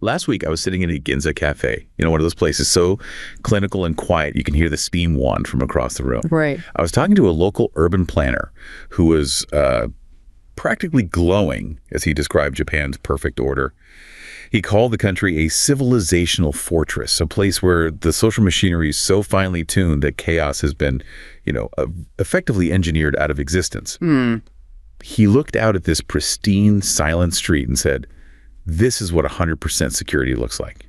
Last week, I was sitting in a Ginza cafe, one of those places so clinical and quiet you can hear the steam wand from across the room. Right. I was talking to a local urban planner who was practically glowing as he described Japan's perfect order. He called the country a civilizational fortress, a place where the social machinery is so finely tuned that chaos has been, effectively engineered out of existence. He looked out at this pristine, silent street and said, "This is what 100% security looks like."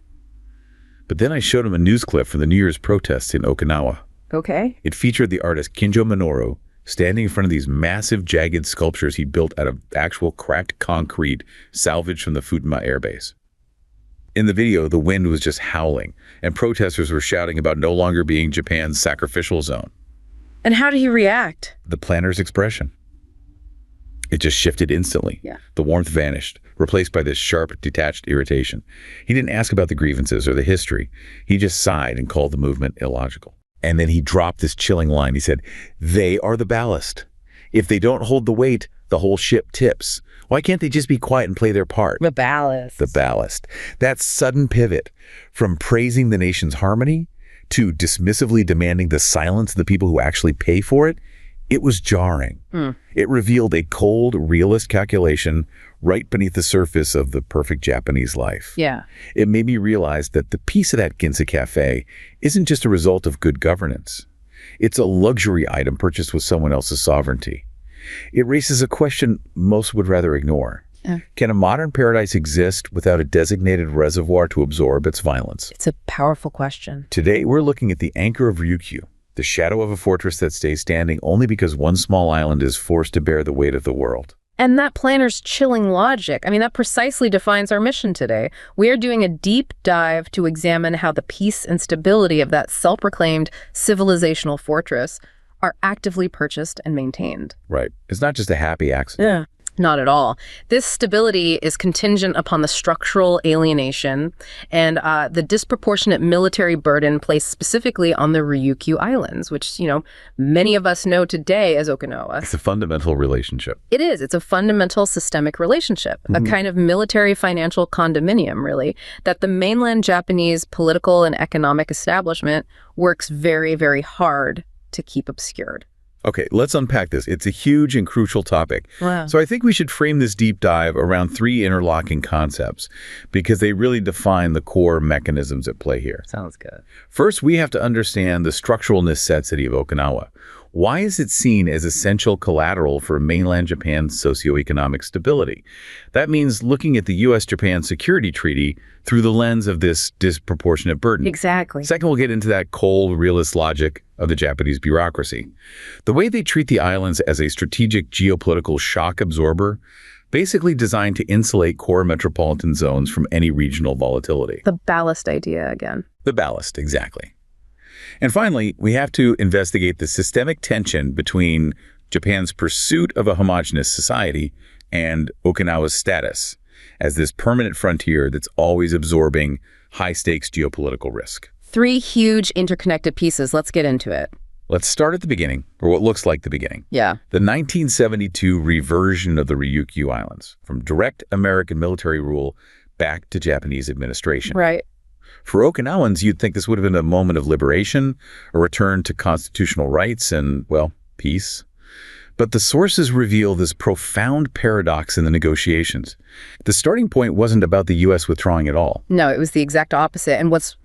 But then I showed him a news clip from the New Year's protests in Okinawa. Okay. It featured the artist Kinjo Minoru standing in front of these massive, jagged sculptures he built out of actual cracked concrete salvaged from the Futama airbase. In the video, the wind was just howling, and protesters were shouting about no longer being Japan's sacrificial zone. And how did he react? The planner's expression. It just shifted instantly. Yeah. The warmth vanished, replaced by this sharp, detached irritation. He didn't ask about the grievances or the history. He just sighed and called the movement illogical. And then he dropped this chilling line. He said, "They are the ballast. If they don't hold the weight, the whole ship tips. Why can't they just be quiet and play their part?" The ballast. The ballast. That sudden pivot from praising the nation's harmony to dismissively demanding the silence of the people who actually pay for it, it was jarring. It revealed a cold, realist calculation right beneath the surface of the perfect Japanese life. Yeah. It made me realize that the peace of that Ginza cafe isn't just a result of good governance. It's a luxury item purchased with someone else's sovereignty. It raises a question most would rather ignore. Can a modern paradise exist without a designated reservoir to absorb its violence? It's a powerful question. Today, we're looking at the anchor of Ryukyu, the shadow of a fortress that stays standing only because one small island is forced to bear the weight of the world. And that planner's chilling logic, that precisely defines our mission today. We are doing a deep dive to examine how the peace and stability of that self-proclaimed civilizational fortress are actively purchased and maintained. Right. It's not just a happy accident. Yeah. Not at all. This stability is contingent upon the structural alienation and the disproportionate military burden placed specifically on the Ryukyu Islands, which, many of us know today as Okinawa. It's a fundamental relationship. It is. It's a fundamental systemic relationship, a kind of military financial condominium, really, that the mainland Japanese political and economic establishment works very, very hard to keep obscured. Okay, let's unpack this. It's a huge and crucial topic. Wow. So I think we should frame this deep dive around three interlocking concepts because they really define the core mechanisms at play here. Sounds good. First, we have to understand the structural necessity of Okinawa. Why is it seen as essential collateral for mainland Japan's socioeconomic stability? That means looking at the U.S. Japan Security Treaty through the lens of this disproportionate burden. Exactly. Second, we'll get into that cold, realist logic of the Japanese bureaucracy. The way they treat the islands as a strategic geopolitical shock absorber, basically designed to insulate core metropolitan zones from any regional volatility. The ballast idea again. The ballast, exactly. And finally, we have to investigate the systemic tension between Japan's pursuit of a homogeneous society and Okinawa's status as this permanent frontier that's always absorbing high-stakes geopolitical risk. Three huge interconnected pieces. Let's get into it. Let's start at the beginning, or what looks like the beginning. Yeah. The 1972 reversion of the Ryukyu Islands, from direct American military rule back to Japanese administration. Right. For Okinawans, you'd think this would have been a moment of liberation, a return to constitutional rights and, peace. But the sources reveal this profound paradox in the negotiations. The starting point wasn't about the U.S. withdrawing at all. No, it was the exact opposite. And what's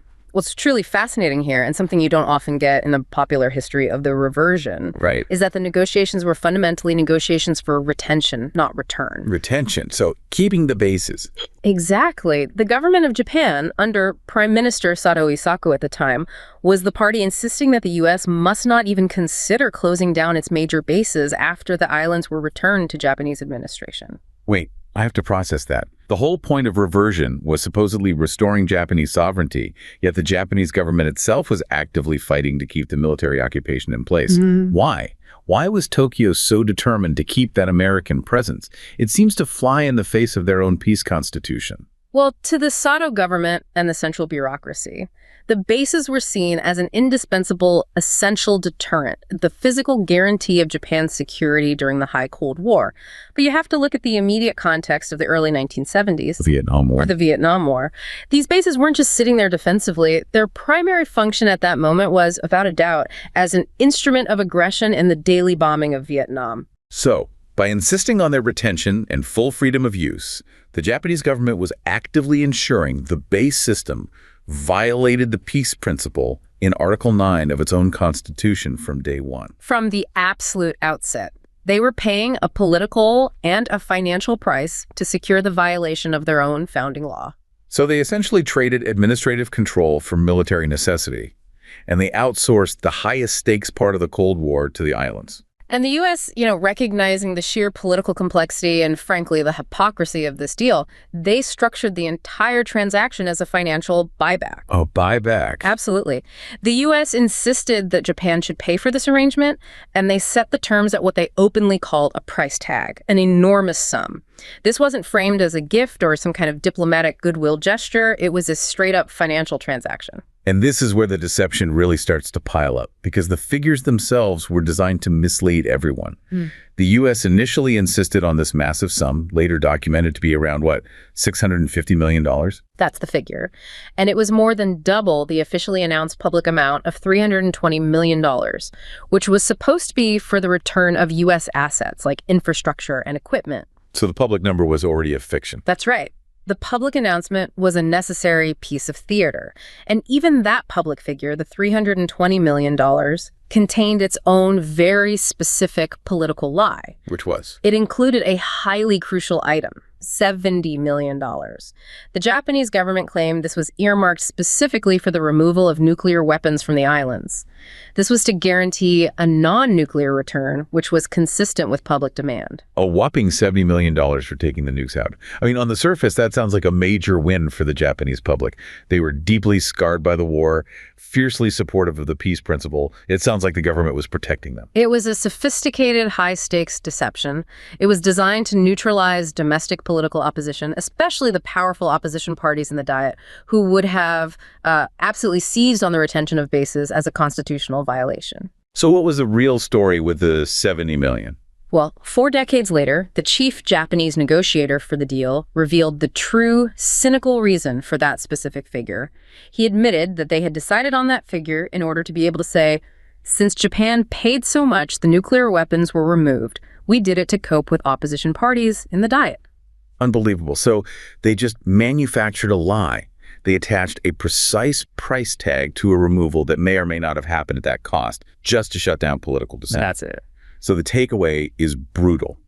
truly fascinating here, and something you don't often get in the popular history of the reversion, Right. is that the negotiations were fundamentally negotiations for retention, not return. Retention, so keeping the bases. Exactly. The government of Japan, under Prime Minister Sado Isaku at the time, was the party insisting that the U.S. must not even consider closing down its major bases after the islands were returned to Japanese administration. Wait, I have to process that. The whole point of reversion was supposedly restoring Japanese sovereignty, yet the Japanese government itself was actively fighting to keep the military occupation in place. Why? Why was Tokyo so determined to keep that American presence? It seems to fly in the face of their own peace constitution. Well, to the Sato government and the central bureaucracy, the bases were seen as an indispensable, essential deterrent, the physical guarantee of Japan's security during the High Cold War. But you have to look at the immediate context of the early 1970s. Vietnam War. Or the Vietnam War. These bases weren't just sitting there defensively. Their primary function at that moment was, without a doubt, as an instrument of aggression in the daily bombing of Vietnam. So, by insisting on their retention and full freedom of use, the Japanese government was actively ensuring the base system violated the peace principle in Article 9 of its own constitution from day one. From the absolute outset, they were paying a political and a financial price to secure the violation of their own founding law. So they essentially traded administrative control for military necessity, and they outsourced the highest stakes part of the Cold War to the islands. And the U.S., recognizing the sheer political complexity and, frankly, the hypocrisy of this deal, they structured the entire transaction as a financial buyback. Oh, buyback. Absolutely. The U.S. insisted that Japan should pay for this arrangement, and they set the terms at what they openly called a price tag, an enormous sum. This wasn't framed as a gift or some kind of diplomatic goodwill gesture. It was a straight-up financial transaction. And this is where the deception really starts to pile up, because the figures themselves were designed to mislead everyone. The U.S. initially insisted on this massive sum, later documented to be around, $650 million? That's the figure. And it was more than double the officially announced public amount of $320 million, which was supposed to be for the return of U.S. assets like infrastructure and equipment. So the public number was already a fiction. That's right. The public announcement was a necessary piece of theater. And even that public figure, the $320 million, contained its own very specific political lie. Which was? It included a highly crucial item, $70 million. The Japanese government claimed this was earmarked specifically for the removal of nuclear weapons from the islands. This was to guarantee a non-nuclear return, which was consistent with public demand. A whopping $70 million for taking the nukes out. I mean, on the surface, that sounds like a major win for the Japanese public. They were deeply scarred by the war, fiercely supportive of the peace principle. It sounds like the government was protecting them. It was a sophisticated, high-stakes deception. It was designed to neutralize domestic political opposition, especially the powerful opposition parties in the Diet, who would have absolutely seized on the retention of bases as a constitutional violation. So what was the real story with the $70 million? Well, 4 decades later, the chief Japanese negotiator for the deal revealed the true, cynical reason for that specific figure. He admitted that they had decided on that figure in order to be able to say, since Japan paid so much the nuclear weapons were removed, we did it to cope with opposition parties in the Diet. Unbelievable. So they just manufactured a lie. They attached a precise price tag to a removal that may or may not have happened at that cost, just to shut down political dissent. That's it. So the takeaway is brutal.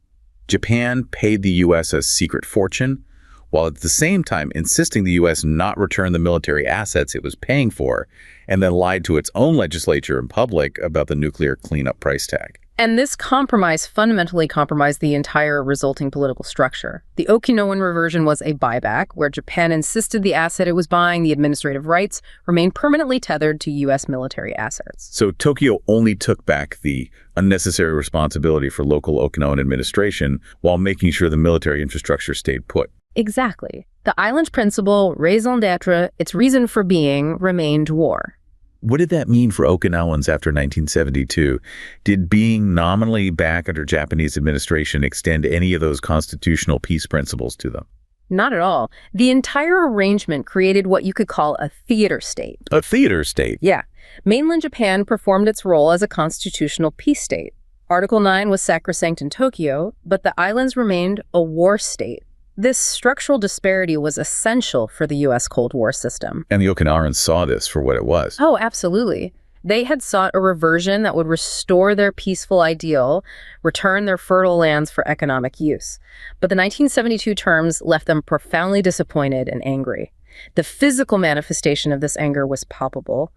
Japan paid the U.S. a secret fortune, while at the same time insisting the U.S. not return the military assets it was paying for, and then lied to its own legislature and public about the nuclear cleanup price tag. And this compromise fundamentally compromised the entire resulting political structure. The Okinawan reversion was a buyback, where Japan insisted the asset it was buying, the administrative rights, remained permanently tethered to U.S. military assets. So Tokyo only took back the unnecessary responsibility for local Okinawan administration while making sure the military infrastructure stayed put. Exactly. The island's principle, raison d'etre, its reason for being, remained war. What did that mean for Okinawans after 1972? Did being nominally back under Japanese administration extend any of those constitutional peace principles to them? Not at all. The entire arrangement created what you could call a theater state. A theater state? Yeah. Mainland Japan performed its role as a constitutional peace state. Article 9 was sacrosanct in Tokyo, but the islands remained a war state. This structural disparity was essential for the U.S. Cold War system. And the Okinawans saw this for what it was. Oh, absolutely. They had sought a reversion that would restore their peaceful ideal, return their fertile lands for economic use. But the 1972 terms left them profoundly disappointed and angry. The physical manifestation of this anger was palpable.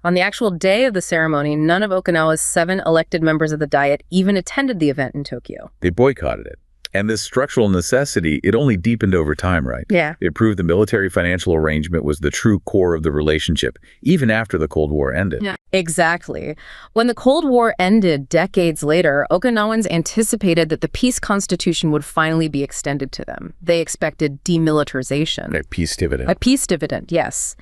On the actual day of the ceremony, none of Okinawa's 7 elected members of the Diet even attended the event in Tokyo. They boycotted it. And this structural necessity, it only deepened over time, right? Yeah. It proved the military-financial arrangement was the true core of the relationship, even after the Cold War ended. Yeah. Exactly. When the Cold War ended decades later, Okinawans anticipated that the peace constitution would finally be extended to them. They expected demilitarization. A peace dividend. A peace dividend, yes.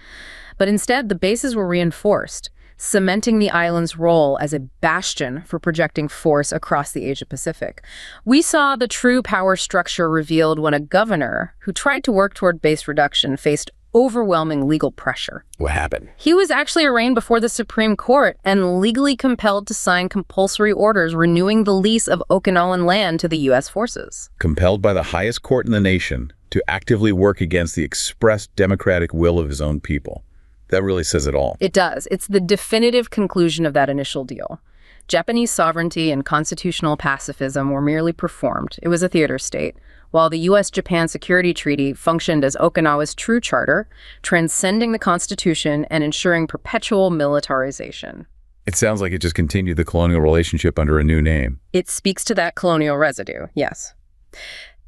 But instead, the bases were reinforced, cementing the island's role as a bastion for projecting force across the Asia-Pacific. We saw the true power structure revealed when a governor who tried to work toward base reduction faced overwhelming legal pressure. What happened? He was actually arraigned before the Supreme Court and legally compelled to sign compulsory orders renewing the lease of Okinawan land to the U.S. forces. Compelled by the highest court in the nation to actively work against the expressed democratic will of his own people. That really says it all. It does. It's the definitive conclusion of that initial deal. Japanese sovereignty and constitutional pacifism were merely performed. It was a theater state, while the U.S. Japan Security Treaty functioned as Okinawa's true charter, transcending the Constitution and ensuring perpetual militarization. It sounds like it just continued the colonial relationship under a new name. It speaks to that colonial residue, yes.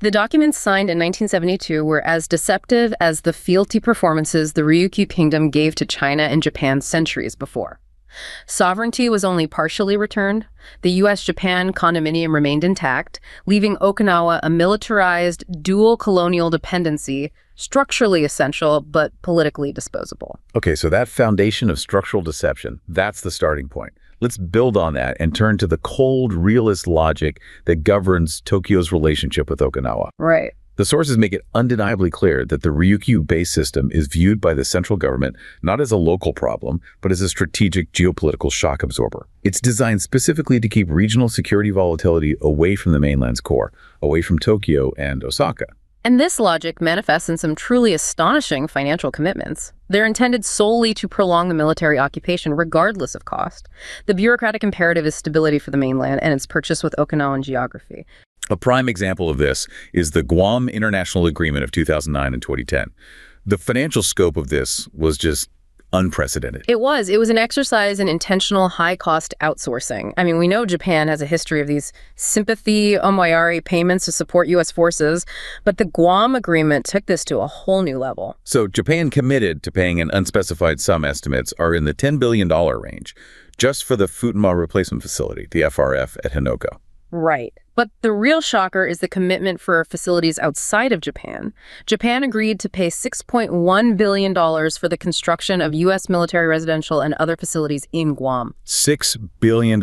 The documents signed in 1972 were as deceptive as the fealty performances the Ryukyu Kingdom gave to China and Japan centuries before. Sovereignty was only partially returned. The U.S. Japan condominium remained intact, leaving Okinawa a militarized, dual colonial dependency, structurally essential but politically disposable. Okay, so that foundation of structural deception, that's the starting point. Let's build on that and turn to the cold, realist logic that governs Tokyo's relationship with Okinawa. Right. The sources make it undeniably clear that the Ryukyu base system is viewed by the central government not as a local problem, but as a strategic geopolitical shock absorber. It's designed specifically to keep regional security volatility away from the mainland's core, away from Tokyo and Osaka. And this logic manifests in some truly astonishing financial commitments. They're intended solely to prolong the military occupation regardless of cost. The bureaucratic imperative is stability for the mainland and its purchase with Okinawan geography. A prime example of this is the Guam International Agreement of 2009 and 2010. The financial scope of this was just unprecedented. It was an exercise in intentional high-cost outsourcing. I mean, we know Japan has a history of these sympathy omoyari payments to support U.S. forces, but the Guam Agreement took this to a whole new level. So Japan committed to paying an unspecified sum. Estimates are in the $10 billion range, just for the Futenma Replacement Facility, the FRF at Hinoka. Right. But the real shocker is the commitment for facilities outside of Japan. Japan agreed to pay $6.1 billion for the construction of U.S. military residential and other facilities in Guam. $6 billion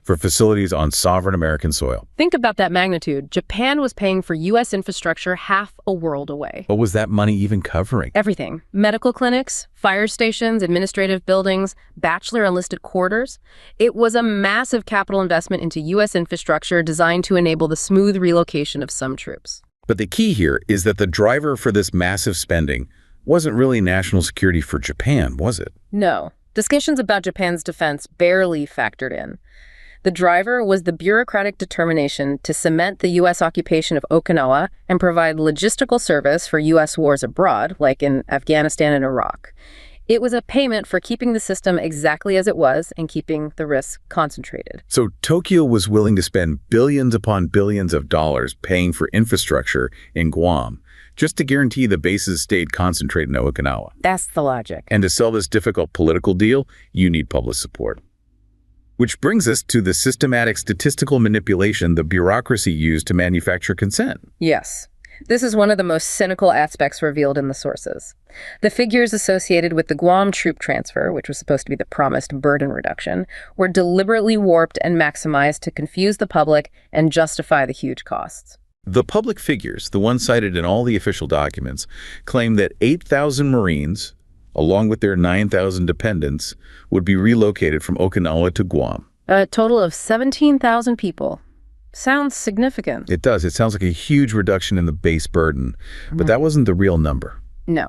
for facilities on sovereign American soil. Think about that magnitude. Japan was paying for U.S. infrastructure half a world away. What was that money even covering? Everything. Medical clinics, fire stations, administrative buildings, bachelor enlisted quarters. It was a massive capital investment into U.S. infrastructure designed to enable the smooth relocation of some troops. But the key here is that the driver for this massive spending wasn't really national security for Japan, was it? No. Discussions about Japan's defense barely factored in. The driver was the bureaucratic determination to cement the U.S. occupation of Okinawa and provide logistical service for U.S. wars abroad, like in Afghanistan and Iraq. It was a payment for keeping the system exactly as it was and keeping the risk concentrated. So Tokyo was willing to spend billions upon billions of dollars paying for infrastructure in Guam just to guarantee the bases stayed concentrated in Okinawa. That's the logic. And to sell this difficult political deal, you need public support. Which brings us to the systematic statistical manipulation the bureaucracy used to manufacture consent. Yes. This is one of the most cynical aspects revealed in the sources. The figures associated with the Guam troop transfer, which was supposed to be the promised burden reduction, were deliberately warped and maximized to confuse the public and justify the huge costs. The public figures, the ones cited in all the official documents, claim that 8,000 Marines, along with their 9,000 dependents, would be relocated from Okinawa to Guam. A total of 17,000 people. Sounds significant. It does. It sounds like a huge reduction in the base burden, but that wasn't the real number. No.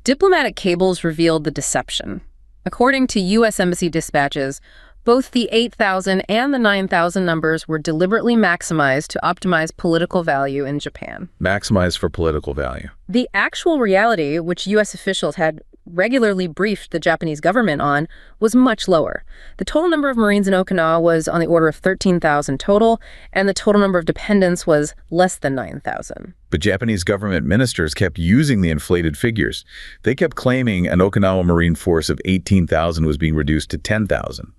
Diplomatic cables revealed the deception. According to U.S. Embassy dispatches, both the 8,000 and the 9,000 numbers were deliberately maximized to optimize political value in Japan. Maximized for political value. The actual reality, which U.S. officials had regularly briefed the Japanese government on was much lower. The total number of Marines in Okinawa was on the order of 13,000 total, and the total number of dependents was less than 9,000. But Japanese government ministers kept using the inflated figures. They kept claiming an Okinawa Marine force of 18,000 was being reduced to 10,000.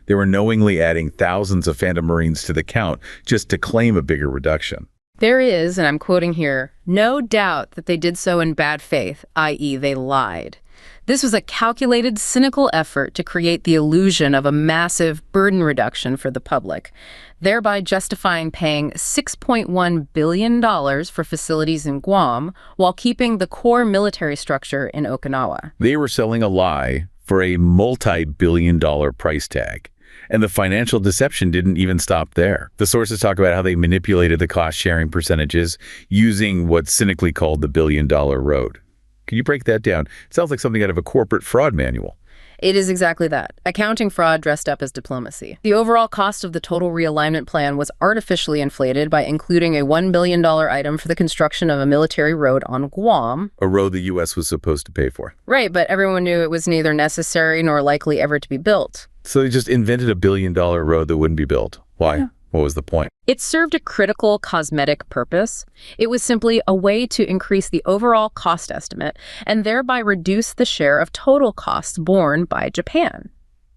They were knowingly adding thousands of Phantom Marines to the count just to claim a bigger reduction. There is, and I'm quoting here, no doubt that they did so in bad faith, i.e. they lied. This was a calculated, cynical effort to create the illusion of a massive burden reduction for the public, thereby justifying paying $6.1 billion for facilities in Guam while keeping the core military structure in Okinawa. They were selling a lie for a multi-billion-dollar price tag. And the financial deception didn't even stop there. The sources talk about how they manipulated the cost-sharing percentages using what's cynically called the billion-dollar road. Can you break that down? It sounds like something out of a corporate fraud manual. It is exactly that. Accounting fraud dressed up as diplomacy. The overall cost of the total realignment plan was artificially inflated by including a $1 billion item for the construction of a military road on Guam. A road the U.S. was supposed to pay for. Right, but everyone knew it was neither necessary nor likely ever to be built. So they just invented a billion-dollar road that wouldn't be built. Why? Yeah. What was the point? It served a critical cosmetic purpose. It was simply a way to increase the overall cost estimate and thereby reduce the share of total costs borne by Japan.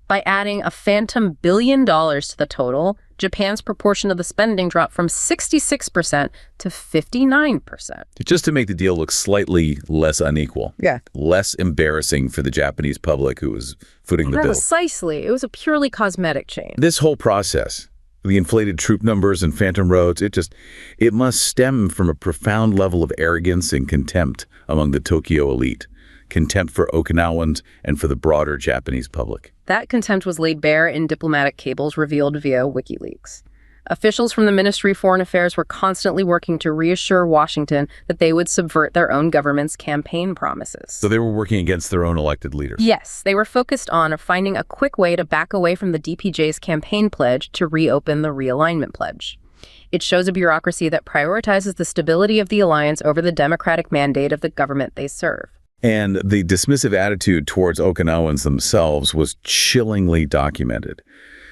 By adding a phantom $1 billion to the total, Japan's proportion of the spending dropped from 66% to 59%. Just to make the deal look slightly less unequal. Yeah. Less embarrassing for the Japanese public who was footing the bill. Precisely. It was a purely cosmetic change. This whole process, the inflated troop numbers and phantom roads, it must stem from a profound level of arrogance and contempt among the Tokyo elite. Contempt for Okinawans and for the broader Japanese public. That contempt was laid bare in diplomatic cables revealed via WikiLeaks. Officials from the Ministry of Foreign Affairs were constantly working to reassure Washington that they would subvert their own government's campaign promises. So they were working against their own elected leaders? Yes, they were focused on finding a quick way to back away from the DPJ's campaign pledge to reopen the realignment pledge. It shows a bureaucracy that prioritizes the stability of the alliance over the democratic mandate of the government they serve. And the dismissive attitude towards Okinawans themselves was chillingly documented.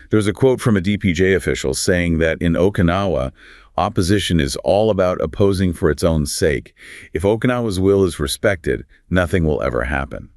There was a quote from a DPJ official saying that in Okinawa, opposition is all about opposing for its own sake. If Okinawa's will is respected, nothing will ever happen.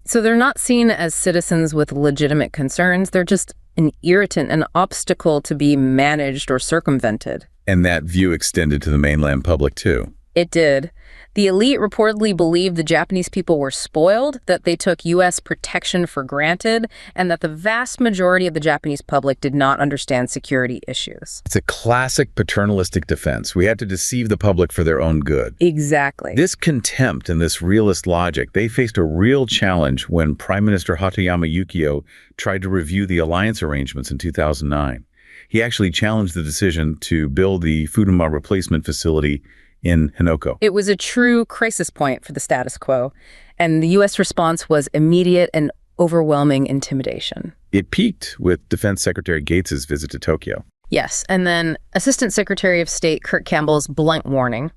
So they're not seen as citizens with legitimate concerns. They're just an irritant, an obstacle to be managed or circumvented. And that view extended to the mainland public, too. It did. The elite reportedly believed the Japanese people were spoiled, that they took U.S. protection for granted, and that the vast majority of the Japanese public did not understand security issues. It's a classic paternalistic defense. We had to deceive the public for their own good. Exactly. This contempt and this realist logic, they faced a real challenge when Prime Minister Hatoyama tried to review the alliance arrangements in 2009. He actually challenged the decision to build the Fuduma replacement facility in Hinoko. It was a true crisis point for the status quo, and the U.S. response was immediate and overwhelming intimidation. It peaked with Defense Secretary Gates' visit to Tokyo. Yes, and then Assistant Secretary of State Kurt Campbell's blunt warning.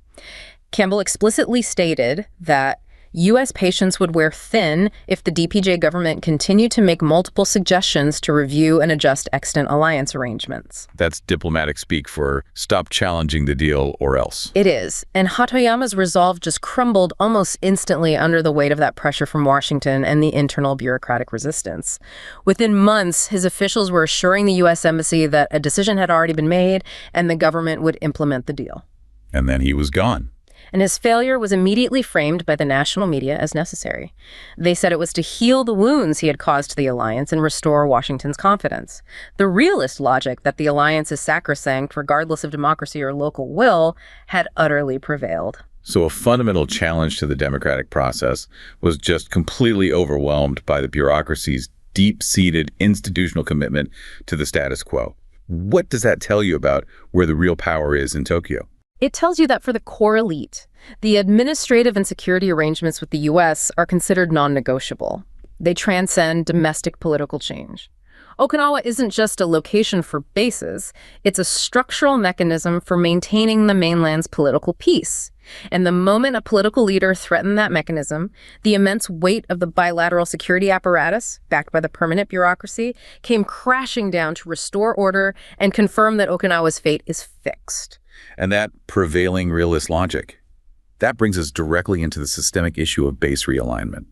Campbell explicitly stated that U.S. patience would wear thin if the DPJ government continued to make multiple suggestions to review and adjust extant alliance arrangements. That's diplomatic speak for stop challenging the deal or else. It is. And Hatoyama's resolve just crumbled almost instantly under the weight of that pressure from Washington and the internal bureaucratic resistance. Within months, his officials were assuring the U.S. Embassy that a decision had already been made and the government would implement the deal. And then he was gone. And his failure was immediately framed by the national media as necessary. They said it was to heal the wounds he had caused to the alliance and restore Washington's confidence. The realist logic that the alliance is sacrosanct regardless of democracy or local will had utterly prevailed. So a fundamental challenge to the democratic process was just completely overwhelmed by the bureaucracy's deep-seated institutional commitment to the status quo. What does that tell you about where the real power is in Tokyo? It tells you that for the core elite, the administrative and security arrangements with the U.S. are considered non-negotiable. They transcend domestic political change. Okinawa isn't just a location for bases, it's a structural mechanism for maintaining the mainland's political peace. And the moment a political leader threatened that mechanism, the immense weight of the bilateral security apparatus, backed by the permanent bureaucracy, came crashing down to restore order and confirm that Okinawa's fate is fixed. And that prevailing realist logic, that brings us directly into the systemic issue of base realignment.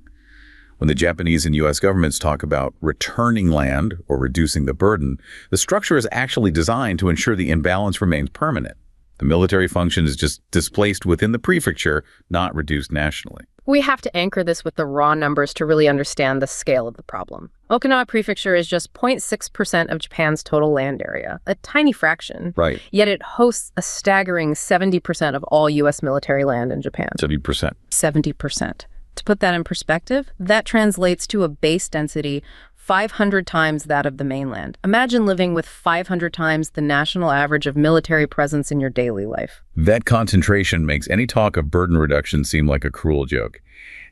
When the Japanese and U.S. governments talk about returning land or reducing the burden, the structure is actually designed to ensure the imbalance remains permanent. The military function is just displaced within the prefecture, not reduced nationally. We have to anchor this with the raw numbers to really understand the scale of the problem. Okinawa Prefecture is just 0.6% of Japan's total land area, a tiny fraction. Right. Yet it hosts a staggering 70% of all U.S. military land in Japan. 70%. 70%. To put that in perspective, that translates to a base density 500 times that of the mainland. Imagine living with 500 times the national average of military presence in your daily life. That concentration makes any talk of burden reduction seem like a cruel joke.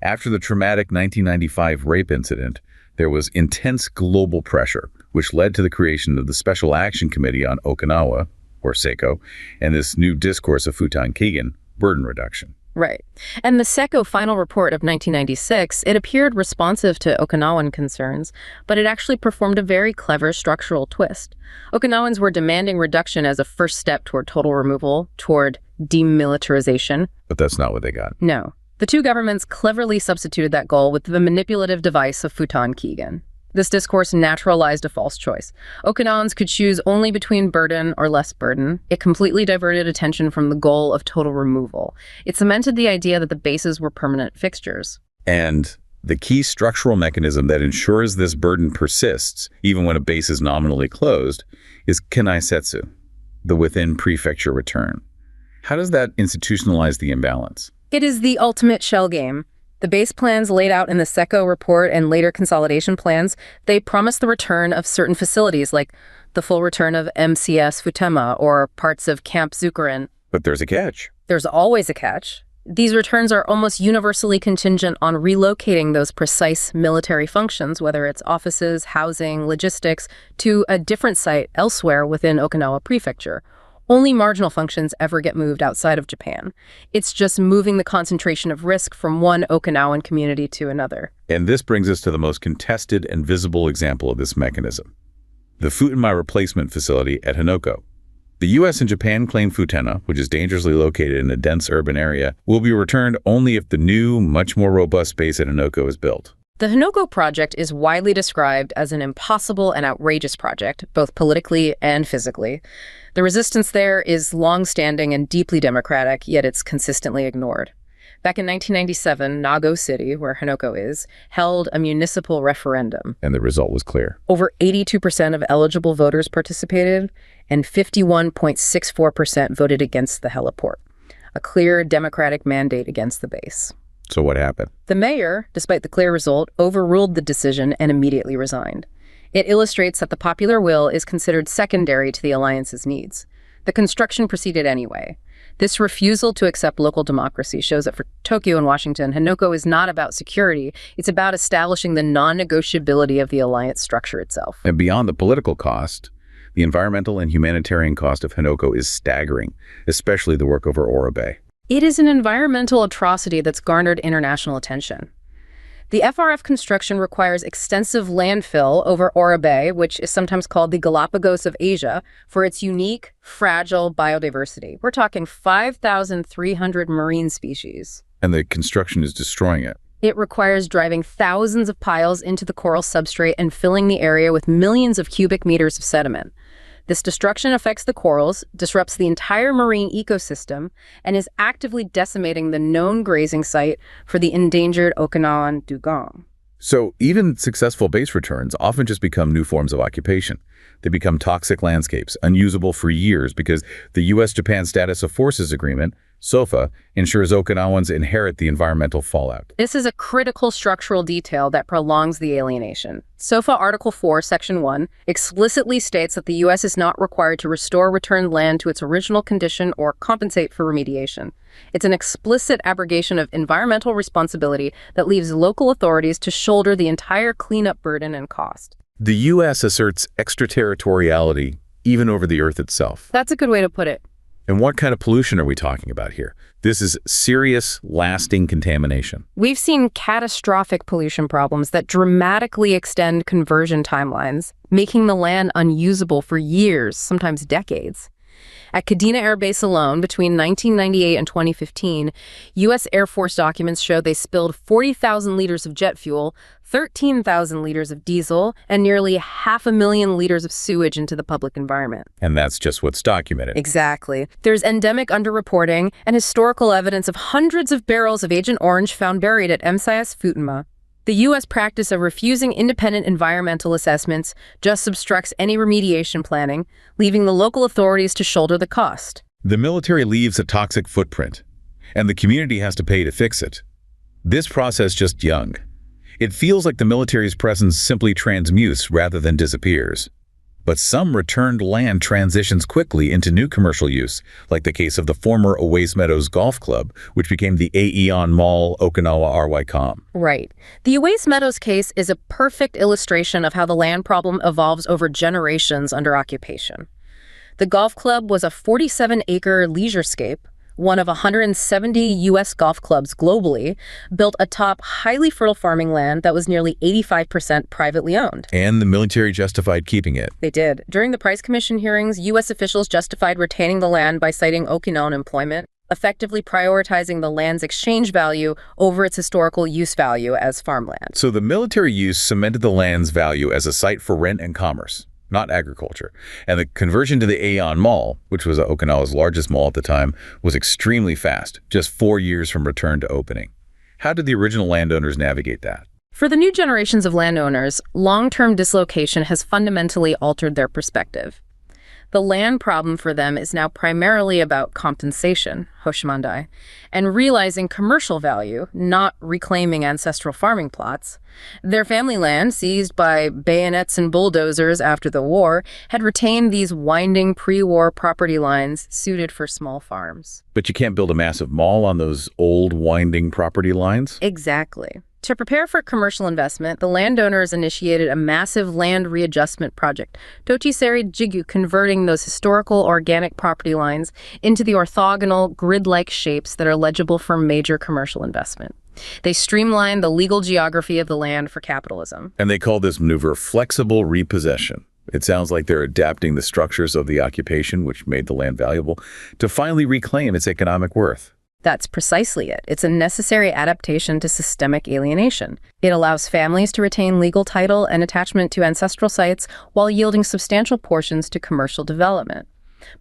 After the traumatic 1995 rape incident, there was intense global pressure, which led to the creation of the Special Action Committee on Okinawa, or SECO, and this new discourse of Futan Keegan, burden reduction. Right. And the SECO final report of 1996, it appeared responsive to Okinawan concerns, but it actually performed a very clever structural twist. Okinawans were demanding reduction as a first step toward total removal, toward demilitarization. But that's not what they got. No. The two governments cleverly substituted that goal with the manipulative device of Futan Keegan. This discourse naturalized a false choice. Okinawans could choose only between burden or less burden. It completely diverted attention from the goal of total removal. It cemented the idea that the bases were permanent fixtures. And the key structural mechanism that ensures this burden persists, even when a base is nominally closed, is kanaisetsu, the within-prefecture return. How does that institutionalize the imbalance? It is the ultimate shell game. The base plans laid out in the SECO report and later consolidation plans, they promise the return of certain facilities, like the full return of MCS Futema or parts of Camp Zukerin. But there's a catch. There's always a catch. These returns are almost universally contingent on relocating those precise military functions, whether it's offices, housing, logistics, to a different site elsewhere within Okinawa Prefecture. Only marginal functions ever get moved outside of Japan. It's just moving the concentration of risk from one Okinawan community to another. And this brings us to the most contested and visible example of this mechanism, the Futenma replacement facility at Hanoko. The U.S. and Japan claim Futena, which is dangerously located in a dense urban area, will be returned only if the new, much more robust base at Hanoko is built. The Hanoko project is widely described as an impossible and outrageous project, both politically and physically. The resistance there is long-standing and deeply democratic, yet it's consistently ignored. Back in 1997, Nago City, where Hanoko is, held a municipal referendum. And the result was clear. Over 82% of eligible voters participated, and 51.64% voted against the heliport. A clear democratic mandate against the base. So what happened? The mayor, despite the clear result, overruled the decision and immediately resigned. It illustrates that the popular will is considered secondary to the alliance's needs. The construction proceeded anyway. This refusal to accept local democracy shows that for Tokyo and Washington, Hanoko is not about security. It's about establishing the non-negotiability of the alliance structure itself. And beyond the political cost, the environmental and humanitarian cost of Hanoko is staggering, especially the work over Ora Bay. It is an environmental atrocity that's garnered international attention. The FRF construction requires extensive landfill over Ora Bay, which is sometimes called the Galapagos of Asia, for its unique, fragile biodiversity. We're talking 5,300 marine species. And the construction is destroying it. It requires driving thousands of piles into the coral substrate and filling the area with millions of cubic meters of sediment. This destruction affects the corals, disrupts the entire marine ecosystem, and is actively decimating the known grazing site for the endangered Okinawan dugong. So even successful base returns often just become new forms of occupation. They become toxic landscapes, unusable for years because the U.S. Japan Status of Forces Agreement, SOFA, ensures Okinawans inherit the environmental fallout. This is a critical structural detail that prolongs the alienation. SOFA Article 4, Section 1, explicitly states that the U.S. is not required to restore returned land to its original condition or compensate for remediation. It's an explicit abrogation of environmental responsibility that leaves local authorities to shoulder the entire cleanup burden and cost. The U.S. asserts extraterritoriality even over the Earth itself. That's a good way to put it. And what kind of pollution are we talking about here? This is serious, lasting contamination. We've seen catastrophic pollution problems that dramatically extend conversion timelines, making the land unusable for years, sometimes decades. At Kadena Air Base alone, between 1998 and 2015, U.S. Air Force documents show they spilled 40,000 liters of jet fuel, 13,000 liters of diesel, and nearly 500,000 liters of sewage into the public environment. And that's just what's documented. Exactly. There's endemic underreporting and historical evidence of hundreds of barrels of Agent Orange found buried at MSIS Futenma. The U.S. practice of refusing independent environmental assessments just obstructs any remediation planning, leaving the local authorities to shoulder the cost. The military leaves a toxic footprint, and the community has to pay to fix it. This process just young. It feels like the military's presence simply transmutes rather than disappears. But some returned land transitions quickly into new commercial use, like the case of the former Owais Meadows Golf Club, which became the Aeon Mall Okinawa RY-Com. Right. The Owais Meadows case is a perfect illustration of how the land problem evolves over generations under occupation. The golf club was a 47-acre leisurescape, one of 170 U.S. golf clubs globally, built atop highly fertile farming land that was nearly 85% privately owned. And the military justified keeping it. They did. During the Price Commission hearings, U.S. officials justified retaining the land by citing Okinawan employment, effectively prioritizing the land's exchange value over its historical use value as farmland. So the military use cemented the land's value as a site for rent and commerce, not agriculture. And the conversion to the Aeon Mall, which was Okinawa's largest mall at the time, was extremely fast, just 4 years from return to opening. How did the original landowners navigate that? For the new generations of landowners, long-term dislocation has fundamentally altered their perspective. The land problem for them is now primarily about compensation, hoshimandai, and realizing commercial value, not reclaiming ancestral farming plots. Their family land, seized by bayonets and bulldozers after the war, had retained these winding pre-war property lines suited for small farms. But you can't build a massive mall on those old winding property lines? Exactly. To prepare for commercial investment, the landowners initiated a massive land readjustment project, Tochiseri Jigu, converting those historical organic property lines into the orthogonal, grid-like shapes that are legible for major commercial investment. They streamlined the legal geography of the land for capitalism. And they call this maneuver flexible repossession. It sounds like they're adapting the structures of the occupation, which made the land valuable, to finally reclaim its economic worth. That's precisely it. It's a necessary adaptation to systemic alienation. It allows families to retain legal title and attachment to ancestral sites while yielding substantial portions to commercial development.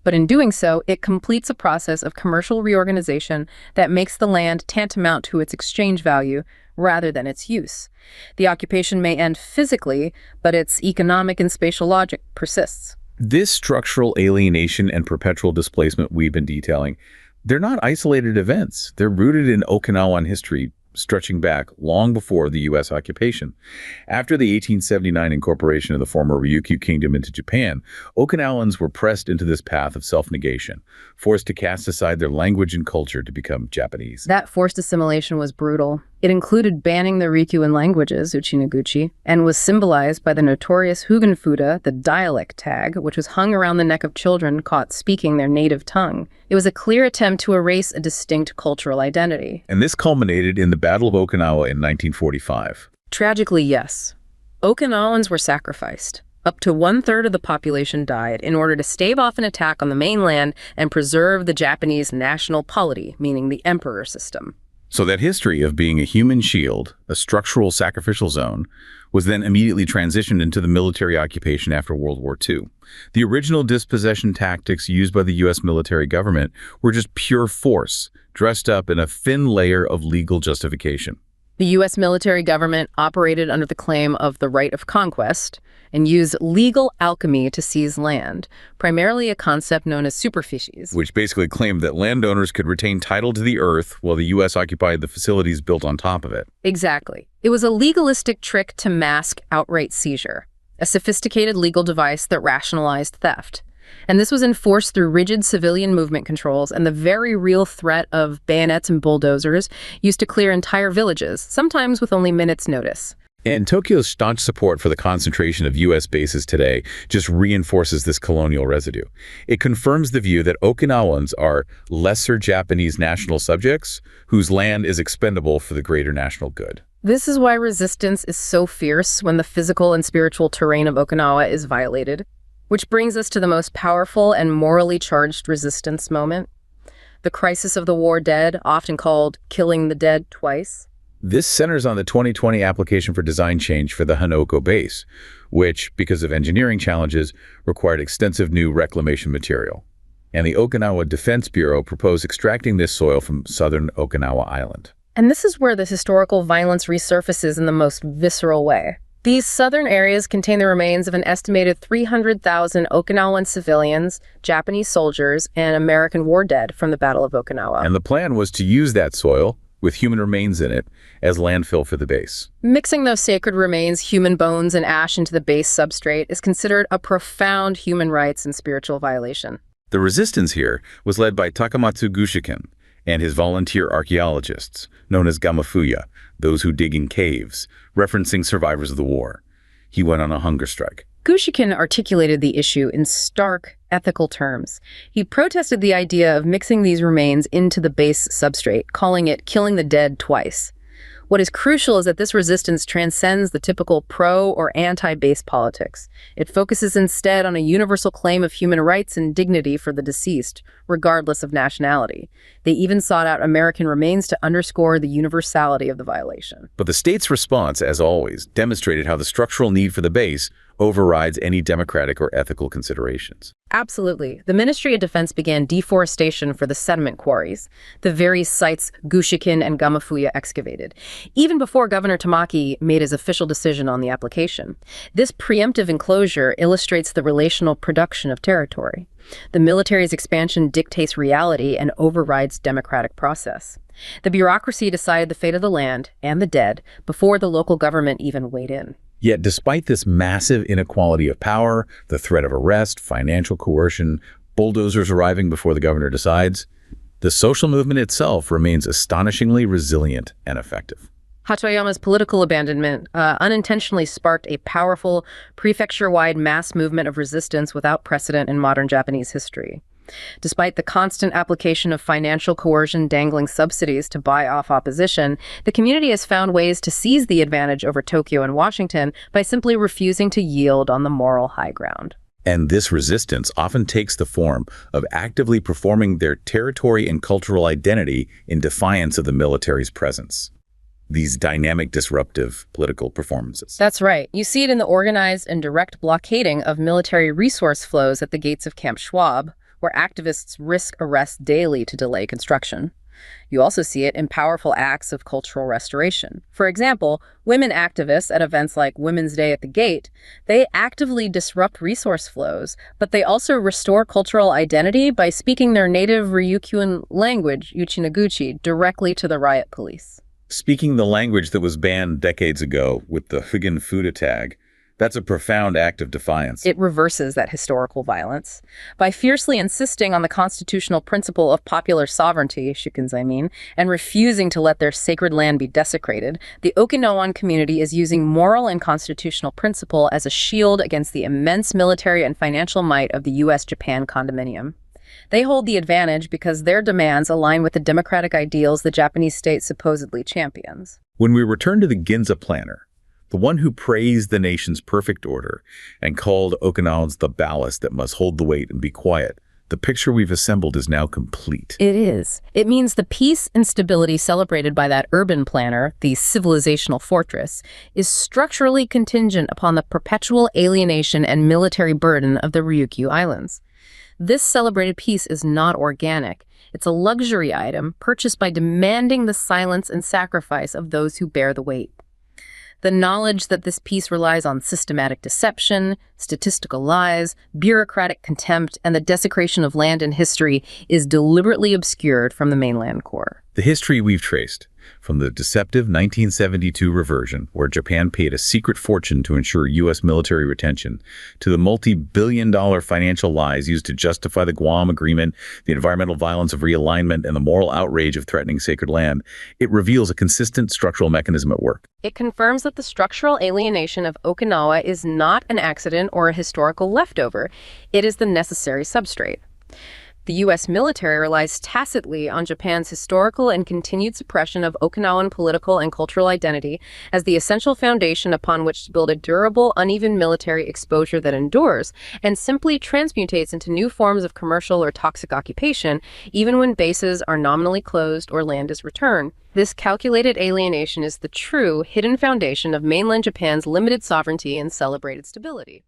But in doing so, it completes a process of commercial reorganization that makes the land tantamount to its exchange value rather than its use. The occupation may end physically, but its economic and spatial logic persists. This structural alienation and perpetual displacement we've been detailing, they're not isolated events. They're rooted in Okinawan history, stretching back long before the U.S. occupation. After the 1879 incorporation of the former Ryukyu Kingdom into Japan, Okinawans were pressed into this path of self-negation, forced to cast aside their language and culture to become Japanese. That forced assimilation was brutal. It included banning the Ryukyuan languages, uchi-no-guchi, and was symbolized by the notorious Hugenfuda, the dialect tag, which was hung around the neck of children caught speaking their native tongue. It was a clear attempt to erase a distinct cultural identity. And this culminated in the Battle of Okinawa in 1945. Tragically, yes. Okinawans were sacrificed. Up to 1/3 of the population died in order to stave off an attack on the mainland and preserve the Japanese national polity, meaning the emperor system. So that history of being a human shield, a structural sacrificial zone, was then immediately transitioned into the military occupation after World War II. The original dispossession tactics used by the U.S. military government were just pure force, dressed up in a thin layer of legal justification. The U.S. military government operated under the claim of the right of conquest and used legal alchemy to seize land, primarily a concept known as superficies. Which basically claimed that landowners could retain title to the earth while the U.S. occupied the facilities built on top of it. Exactly. It was a legalistic trick to mask outright seizure, a sophisticated legal device that rationalized theft. And this was enforced through rigid civilian movement controls and the very real threat of bayonets and bulldozers used to clear entire villages, sometimes with only minutes' notice. And Tokyo's staunch support for the concentration of U.S. bases today just reinforces this colonial residue. It confirms the view that Okinawans are lesser Japanese national subjects whose land is expendable for the greater national good. This is why resistance is so fierce when the physical and spiritual terrain of Okinawa is violated. Which brings us to the most powerful and morally charged resistance moment. The crisis of the war dead, often called killing the dead twice. This centers on the 2020 application for design change for the Hanoko base, which, because of engineering challenges, required extensive new reclamation material. And the Okinawa Defense Bureau proposed extracting this soil from southern Okinawa Island. And this is where the historical violence resurfaces in the most visceral way. These southern areas contain the remains of an estimated 300,000 Okinawan civilians, Japanese soldiers, and American war dead from the Battle of Okinawa. And the plan was to use that soil, with human remains in it, as landfill for the base. Mixing those sacred remains, human bones, and ash into the base substrate is considered a profound human rights and spiritual violation. The resistance here was led by Takamatsu Gushiken and his volunteer archaeologists, known as gamafuya, those who dig in caves, referencing survivors of the war. He went on a hunger strike. Gushiken articulated the issue in stark, ethical terms. He protested the idea of mixing these remains into the base substrate, calling it killing the dead twice. What is crucial is that this resistance transcends the typical pro- or anti-base politics. It focuses instead on a universal claim of human rights and dignity for the deceased, regardless of nationality. They even sought out American remains to underscore the universality of the violation. But the state's response, as always, demonstrated how the structural need for the base overrides any democratic or ethical considerations. Absolutely. The Ministry of Defense began deforestation for the sediment quarries, the very sites Gushiken and Gamafuya excavated, even before Governor Tamaki made his official decision on the application. This preemptive enclosure illustrates the relational production of territory. The military's expansion dictates reality and overrides democratic process. The bureaucracy decided the fate of the land and the dead before the local government even weighed in. Yet despite this massive inequality of power, the threat of arrest, financial coercion, bulldozers arriving before the governor decides, the social movement itself remains astonishingly resilient and effective. Hatoyama's political abandonment unintentionally sparked a powerful, prefecture-wide mass movement of resistance without precedent in modern Japanese history. Despite the constant application of financial coercion dangling subsidies to buy off opposition, the community has found ways to seize the advantage over Tokyo and Washington by simply refusing to yield on the moral high ground. And this resistance often takes the form of actively performing their territory and cultural identity in defiance of the military's presence. These dynamic, disruptive political performances. That's right. You see it in the organized and direct blockading of military resource flows at the gates of Camp Schwab, where activists risk arrest daily to delay construction. You also see it in powerful acts of cultural restoration. For example, women activists at events like Women's Day at the Gate, they actively disrupt resource flows, but they also restore cultural identity by speaking their native Ryukyuan language, Uchinaguchi, directly to the riot police. Speaking the language that was banned decades ago with the Hugen Fuda tag, that's a profound act of defiance. It reverses that historical violence. By fiercely insisting on the constitutional principle of popular sovereignty, and refusing to let their sacred land be desecrated, the Okinawan community is using moral and constitutional principle as a shield against the immense military and financial might of the U.S. Japan condominium. They hold the advantage because their demands align with the democratic ideals the Japanese state supposedly champions. When we return to the Ginza planner, the one who praised the nation's perfect order and called Okinawans the ballast that must hold the weight and be quiet, the picture we've assembled is now complete. It is. It means the peace and stability celebrated by that urban planner, the civilizational fortress, is structurally contingent upon the perpetual alienation and military burden of the Ryukyu Islands. This celebrated peace is not organic. It's a luxury item purchased by demanding the silence and sacrifice of those who bear the weight. The knowledge that this peace relies on systematic deception, statistical lies, bureaucratic contempt, and the desecration of land and history is deliberately obscured from the mainland core. The history we've traced, from the deceptive 1972 Reversion, where Japan paid a secret fortune to ensure U.S. military retention, to the multi-billion-dollar financial lies used to justify the Guam Agreement, the environmental violence of realignment, and the moral outrage of threatening sacred land, it reveals a consistent structural mechanism at work. It confirms that the structural alienation of Okinawa is not an accident or a historical leftover. It is the necessary substrate. The U.S. military relies tacitly on Japan's historical and continued suppression of Okinawan political and cultural identity as the essential foundation upon which to build a durable, uneven military exposure that endures, and simply transmutates into new forms of commercial or toxic occupation, even when bases are nominally closed or land is returned. This calculated alienation is the true, hidden foundation of mainland Japan's limited sovereignty and celebrated stability.